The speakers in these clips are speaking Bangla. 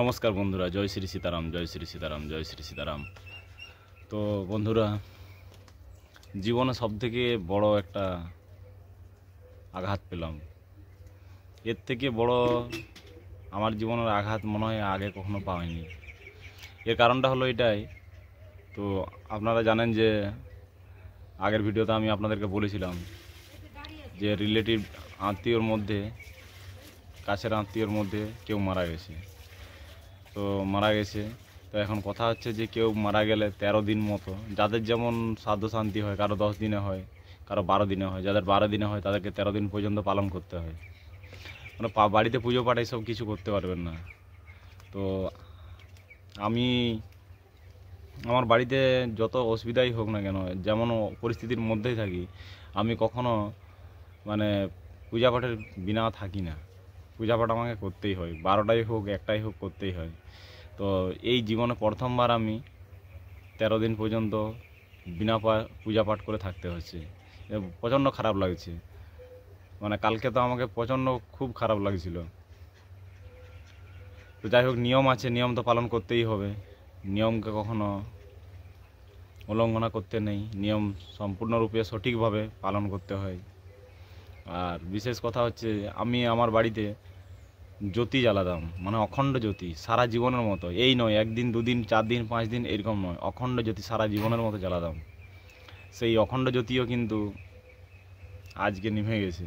নমস্কার বন্ধুরা, জয় শ্রী সীতারাম, জয় শ্রী সীতারাম, জয় শ্রী সীতারাম। তো বন্ধুরা, জীবনে সবথেকে বড় একটা আঘাত পেলাম। এর থেকে বড় আমার জীবনের আঘাত মনে হয় আগে কখনো পাইনি। এর কারণটা হলো এটাই। তো আপনারা জানেন যে আগের ভিডিওতে আমি আপনাদেরকে বলেছিলাম যে রিলেটিভ আত্মীয়র মধ্যে, কাছের আত্মীয়র মধ্যে কেউ মারা গেছে। তো মারা গেছে, তো এখন কথা হচ্ছে যে কেউ মারা গেলে 13 দিন মতো, যাদের যেমন শ্রাদ্ধ শান্তি হয়, কারো 10 দিনে হয়, কারো 12 দিনে হয়। যাদের 12 দিনে হয় তাদেরকে 13 দিন পর্যন্ত পালন করতে হয়। মানে বাড়িতে পুজো পাঠ এসব কিছু করতে পারবেন না। তো আমি আমার বাড়িতে যত অসুবিধাই হোক না কেন, যেমন পরিস্থিতির মধ্যেই থাকি, আমি কখনো মানে পূজা পাঠের বিনা থাকি না। পূজা পাঠ আমাকে করতেই হয়, 12টাই হোক 1টাই হোক, করতেই হয়। তো এই জীবনে প্রথমবার আমি 13 দিন পর্যন্ত বিনা পূজা পাঠ করে থাকতে হচ্ছে। প্রচণ্ড খারাপ লাগছে। মানে কালকে তো আমাকে খুব খারাপ লাগছিল। তো যাই হোক, নিয়ম আছে, নিয়ম তো পালন করতেই হবে। নিয়মকে কখনো উল্লঙ্ঘনা করতে নেই, নিয়ম সম্পূর্ণরূপে সঠিকভাবে পালন করতে হয়। আর বিশেষ কথা হচ্ছে, আমি আমার বাড়িতে জ্যোতি জ্বালাতাম, মানে অখণ্ড জ্যোতি সারা জীবনের মতো। এই নয় 1 দিন 2 দিন 4 দিন 5 দিন এরকম নয়, অখণ্ড জ্যোতি সারা জীবনের মতো জ্বালাতাম। সেই অখণ্ড জ্যোতিও কিন্তু আজকে নিভে গেছে।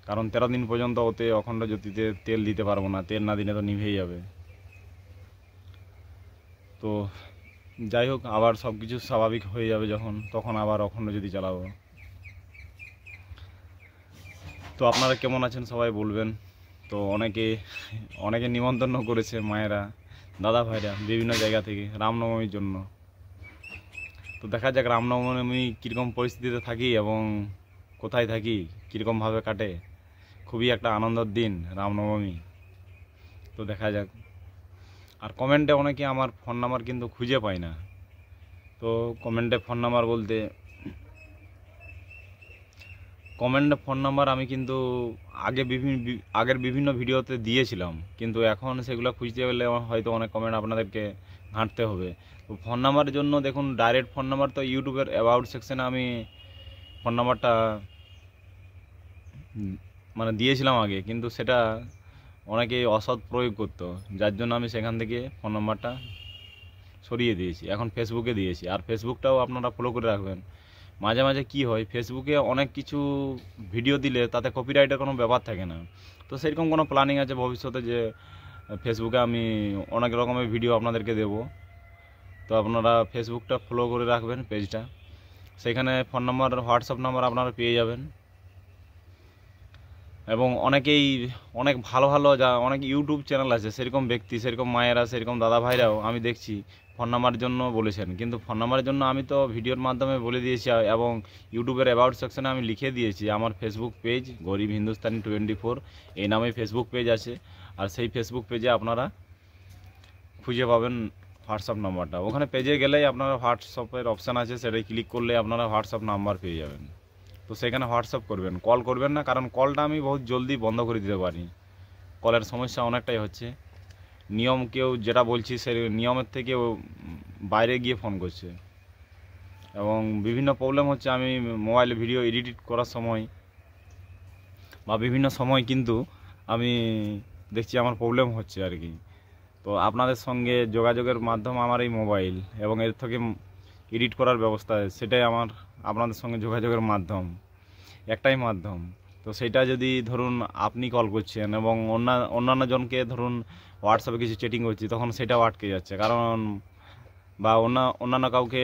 কারণ 13 দিন পর্যন্ত ওতে অখণ্ড জ্যোতিতে তেল দিতে পারবো না, তেল না দিলে তো নিভেই যাবে। তো যাই হোক, আবার সব কিছু স্বাভাবিক হয়ে যাবে যখন, তখন আবার অখণ্ড জ্যোতি জ্বালাবো। তো আপনারা কেমন আছেন সবাই বলবেন। তো অনেকে নিমন্ত্রণ করেছে, মায়েরা, দাদা ভাইরা বিভিন্ন জায়গা থেকে রামনবমীর জন্য। তো দেখা যাক রামনবমী কীরকম পরিস্থিতিতে থাকি এবং কোথায় থাকি, কীরকমভাবে কাটে। খুবই একটা আনন্দের দিন রামনবমী। তো দেখা যাক। আর কমেন্টে অনেকে আমার ফোন নাম্বার কিন্তু খুঁজে পায় না। তো কমেন্টে ফোন নাম্বার আমি কিন্তু আগের বিভিন্ন ভিডিওতে দিয়েছিলাম, কিন্তু এখন সেগুলো খুঁজতে গেলে হয়তো অনেক কমেন্ট আপনাদেরকে ঘাঁটতে হবে। তো ফোন নাম্বারের জন্য দেখুন, ডাইরেক্ট ফোন নাম্বার তো ইউটিউবের অ্যাবাউট সেকশনে আমি ফোন নাম্বারটা মানে দিয়েছিলাম আগে, কিন্তু সেটা অনেকেই অসৎ প্রয়োগ করতো, যার জন্য আমি সেখান থেকে ফোন নাম্বারটা সরিয়ে দিয়েছি। এখন ফেসবুকে দিয়েছি। আর ফেসবুকটাও আপনারা ফলো করে রাখবেন। মাঝে মাঝে কি হয়, ফেসবুকে অনেক কিছু ভিডিও দিলে তাতে কপিরাইটের কোনো ব্যাপার থাকে না। তো সেরকম কোনো প্ল্যানিং আছে ভবিষ্যতে যে ফেসবুকে আমি অনেক রকমের ভিডিও আপনাদেরকে দেব। তো আপনারা ফেসবুকটা ফলো করে রাখবেন, পেজটা। সেখানে ফোন নাম্বার, হোয়াটসঅ্যাপ নাম্বার আপনারা পেয়ে যাবেন। এবং অনেক ভালো ভালো অনেক ইউটিউব চ্যানেল আছে, সেরকম ব্যক্তি, সেরকম মায়েরা, সেরকম দাদা ভাইরাও আমি দেখছি ফোন নাম্বারের জন্য বলেছেন। কিন্তু ফোন নাম্বারের জন্য আমি তো ভিডিওর মাধ্যমে বলে দিয়েছি, এবং ইউটিউবের অ্যাবাউট সেকশনে আমি লিখে দিয়েছি আমার ফেসবুক পেজ গরিব হিন্দুস্তানি 24 এই নামে ফেসবুক পেজ আছে। আর সেই ফেসবুক পেজে আপনারা খুঁজে পাবেন হোয়াটসঅ্যাপ নাম্বারটা। ওখানে পেজে গেলেই আপনারা হোয়াটসঅ্যাপের অপশান আছে, সেটাই ক্লিক করলে আপনারা হোয়াটসঅ্যাপ নাম্বার পেয়ে যাবেন। তো সেখানে হোয়াটসঅ্যাপ করবেন, কল করবেন না, কারণ কলটা আমি বহুত জলদি বন্ধ করে দিতে পারি। কলের সমস্যা অনেকটাই হচ্ছে। কেউ যেটা বলছি সে নিয়মের থেকে বাইরে গিয়ে ফোন করছে, এবং বিভিন্ন প্রবলেম হচ্ছে। আমি মোবাইলে ভিডিও এডিট করার সময় বা বিভিন্ন সময় কিন্তু আমি দেখছি আমার প্রবলেম হচ্ছে আর কি। তো আপনাদের সঙ্গে যোগাযোগের মাধ্যম আমার এই মোবাইল, এবং এর থেকে এডিট করার ব্যবস্থা, সেটাই আপনাদের সঙ্গে যোগাযোগের মাধ্যম, একটাই মাধ্যম। তো সেটা যদি ধরুন আপনি কল করছেন এবং অন্যান্য জনকে ধরুন হোয়াটসঅ্যাপে কিছু চ্যাটিং করছি, তখন সেটাও আটকে যাচ্ছে। কারণ বা অন্যান্য কাউকে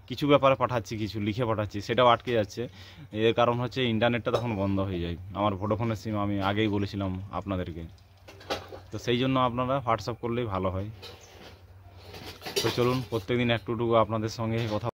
কিছু ব্যাপারে পাঠাচ্ছি, কিছু লিখে পাঠাচ্ছি, সেটাও আটকে যাচ্ছে। এর কারণ হচ্ছে ইন্টারনেটটা তখন বন্ধ হয়ে যায়। আমার ভোডাফোনের সিম আমি আগেই বলেছিলাম আপনাদেরকে। তো সেই জন্য আপনারা হোয়াটসঅ্যাপ করলেই ভালো হয়। তো চলুন, প্রত্যেকদিন একটু আপনাদের সঙ্গে কথা